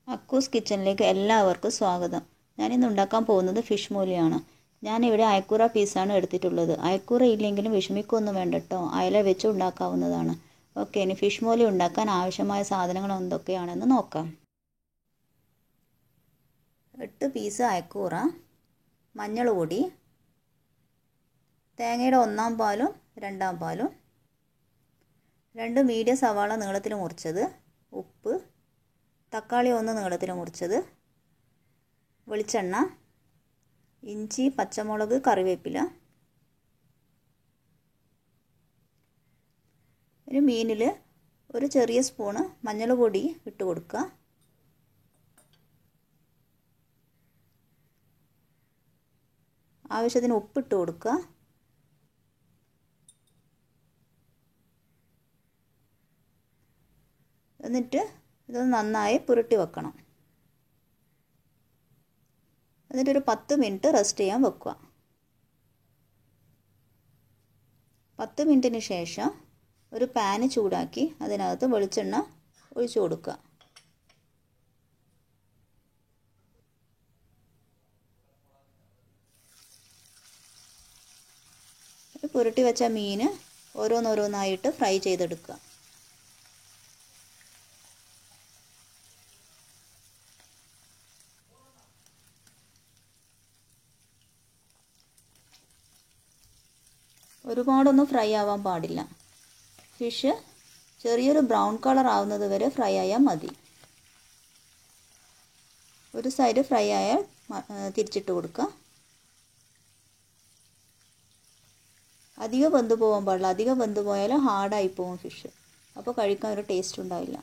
അക്കൂസ് കിച്ചണിലേക്ക് എല്ലാവർക്കും സ്വാഗതം. ഞാനിന്ന് ഉണ്ടാക്കാൻ പോകുന്നത് ഫിഷ് മൂലിയാണ്. ഞാനിവിടെ അയക്കൂറ പീസാണ് എടുത്തിട്ടുള്ളത്. അയക്കൂറ ഇല്ലെങ്കിലും വിഷമിക്കൊന്നും വേണ്ട കേട്ടോ, അയല വെച്ച് ഉണ്ടാക്കാവുന്നതാണ്. ഓക്കെ, ഇനി ഫിഷ് മൂലി ഉണ്ടാക്കാൻ ആവശ്യമായ സാധനങ്ങൾ എന്തൊക്കെയാണെന്ന് നോക്കാം. 8 പീസ് അയക്കൂറ, മഞ്ഞൾ പൊടി, തേങ്ങയുടെ 1-ാം പാലും 2-ാം പാലും, 2 മീഡിയം സവാള നീളത്തിൽ മുറിച്ചത്, ഉപ്പ്, തക്കാളി 1 നീളത്തിൽ മുറിച്ചത്, വെളിച്ചെണ്ണ, ഇഞ്ചി, പച്ചമുളക്, കറിവേപ്പില. ഒരു മീനിൽ ഒരു ചെറിയ സ്പൂണ് മഞ്ഞൾ പൊടി ഇട്ട് കൊടുക്കുക. ആവശ്യത്തിന് ഉപ്പിട്ട് കൊടുക്കുക. എന്നിട്ട് ഇതൊന്ന് നന്നായി പുരട്ടി വെക്കണം. എന്നിട്ടൊരു 10 മിനിറ്റ് റെസ്റ്റ് ചെയ്യാൻ വെക്കുക. 10 മിനിറ്റിന് ശേഷം ഒരു പാന് ചൂടാക്കി അതിനകത്ത് വെളിച്ചെണ്ണ ഒഴിച്ചു കൊടുക്കുക. പുരട്ടി വെച്ച മീൻ ഓരോന്നോരോന്നായിട്ട് ഫ്രൈ ചെയ്തെടുക്കുക. ഒരുപാടൊന്നും ഫ്രൈ ആവാൻ പാടില്ല. ഫിഷ് ചെറിയൊരു ബ്രൗൺ കളർ ആവുന്നത് വരെ ഫ്രൈ ആയാൽ മതി. ഒരു സൈഡ് ഫ്രൈ ആയാൽ തിരിച്ചിട്ട് കൊടുക്കുക. അധികം വെന്ത് പോകാൻ പാടില്ല. അധികം വെന്ത് പോയാൽ ഹാർഡായി പോകും ഫിഷ്. അപ്പോൾ കഴിക്കാൻ ഒരു ടേസ്റ്റ് ഉണ്ടാവില്ല.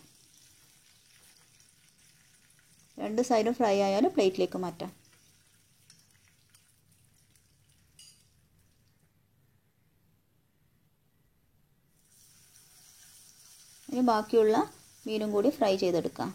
2 സൈഡും ഫ്രൈ ആയാൽ പ്ലേറ്റിലേക്ക് മാറ്റാം. ഇനി ബാക്കിയുള്ള മീനും കൂടി ഫ്രൈ ചെയ്തെടുക്കാം.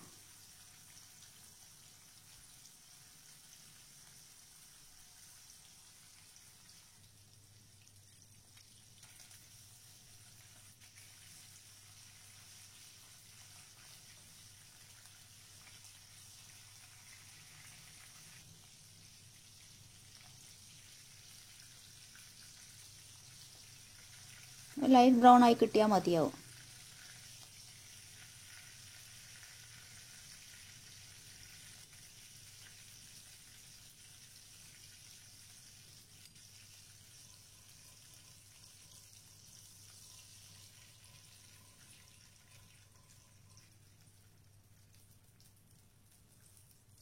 ലൈറ്റ് ബ്രൗൺ ആയി കിട്ടിയാൽ മതിയാവും.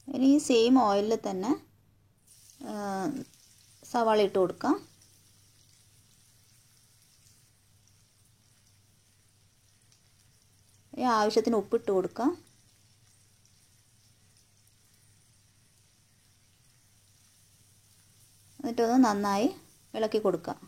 ഇനി ഈ സെയിം ഓയിലിൽ തന്നെ സവാള ഇട്ട് കൊടുക്കാം. ഇനി ആവശ്യത്തിന് ഉപ്പിട്ട് കൊടുക്കാം. എന്നിട്ടൊന്ന് നന്നായി ഇളക്കി കൊടുക്കാം.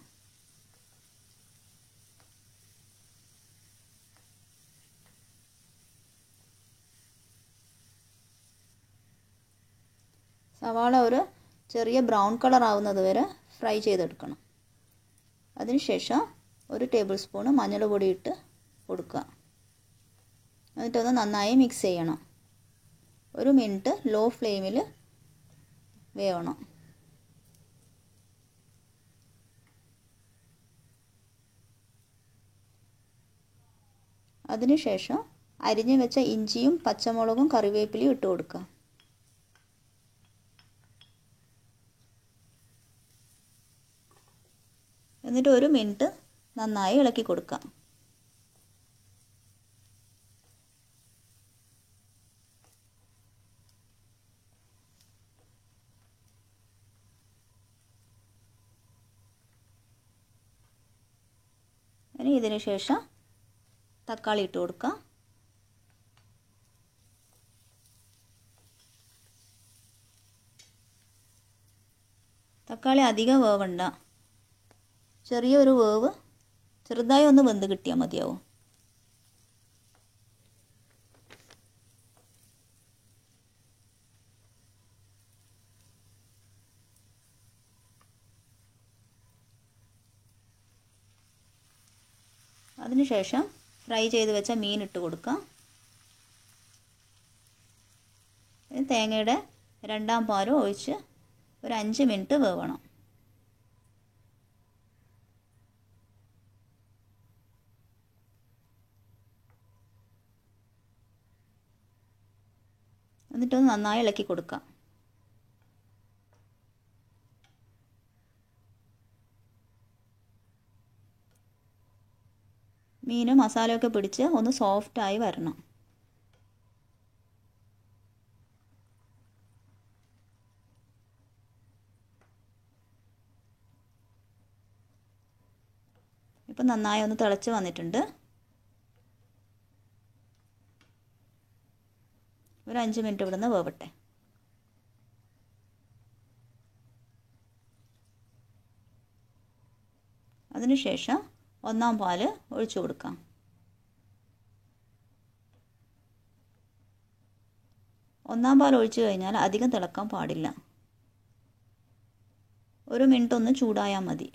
സവാള ഒരു ചെറിയ ബ്രൗൺ കളർ ആവുന്നത് വരെ ഫ്രൈ ചെയ്തെടുക്കണം. അതിനുശേഷം 1 ടേബിൾ സ്പൂൺ മഞ്ഞൾ പൊടി ഇട്ട് കൊടുക്കുക. എന്നിട്ടൊന്ന് നന്നായി മിക്സ് ചെയ്യണം. 1 മിനിറ്റ് ലോ ഫ്ലെയിമിൽ വേവണം. അതിനുശേഷം അരിഞ്ഞു വെച്ച ഇഞ്ചിയും പച്ചമുളകും കറിവേപ്പിലയും ഇട്ട് കൊടുക്കുക. എന്നിട്ട് 1 മിനിറ്റ് നന്നായി ഇളക്കി കൊടുക്കാം. ഇനി ഇതിന് ശേഷം തക്കാളി ഇട്ട് കൊടുക്കാം. തക്കാളി അധികം വേവണ്ട. ചെറിയൊരു വേവ്, ചെറുതായി ഒന്ന് വെന്ത് കിട്ടിയാൽ മതിയാവും. അതിനുശേഷം ഫ്രൈ ചെയ്ത് വെച്ച മീൻ ഇട്ട് കൊടുക്കാം. തേങ്ങയുടെ രണ്ടാം പാലും ഒഴിച്ച് ഒരു 5 മിനിറ്റ് വേവണം. എന്നിട്ടൊന്ന് നന്നായി ഇളക്കി കൊടുക്കാം. മീൻ മസാലയൊക്കെ പിടിച്ച് ഒന്ന് സോഫ്റ്റായി വരണം. ഇപ്പം നന്നായി ഒന്ന് തിളച്ച് വന്നിട്ടുണ്ട്. ഒരു 5 മിനിറ്റ് ഇവിടുന്ന് വേവട്ടെ. അതിനുശേഷം ഒന്നാം പാല് ഒഴിച്ചു കൊടുക്കാം. ഒന്നാം പാൽ ഒഴിച്ചു കഴിഞ്ഞാൽ അധികം തിളക്കാൻ പാടില്ല. 1 മിനിറ്റ് ഒന്ന് ചൂടായാൽ മതി.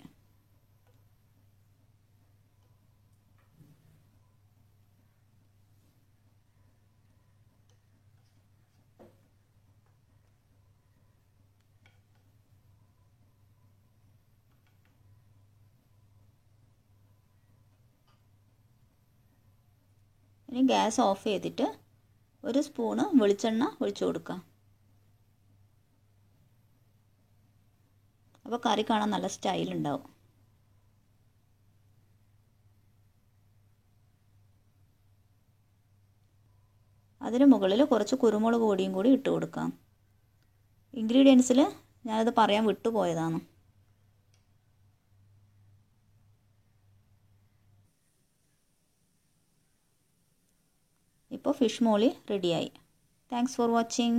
ഇനി ഗ്യാസ് ഓഫ് ചെയ്തിട്ട് 1 സ്പൂണ് വെളിച്ചെണ്ണ ഒഴിച്ചു കൊടുക്കാം. അപ്പോൾ കറി കാണാൻ നല്ല സ്റ്റൈലുണ്ടാവും. അതിന് മുകളിൽ കുറച്ച് കുരുമുളക് പൊടിയും കൂടി ഇട്ട് കൊടുക്കാം. ഇൻഗ്രീഡിയൻസിൽ ഞാനത് പറയാൻ വിട്ടുപോയതാണ്. ഇപ്പോൾ ഫിഷ് മോളി റെഡിയായി. Thanks for watching.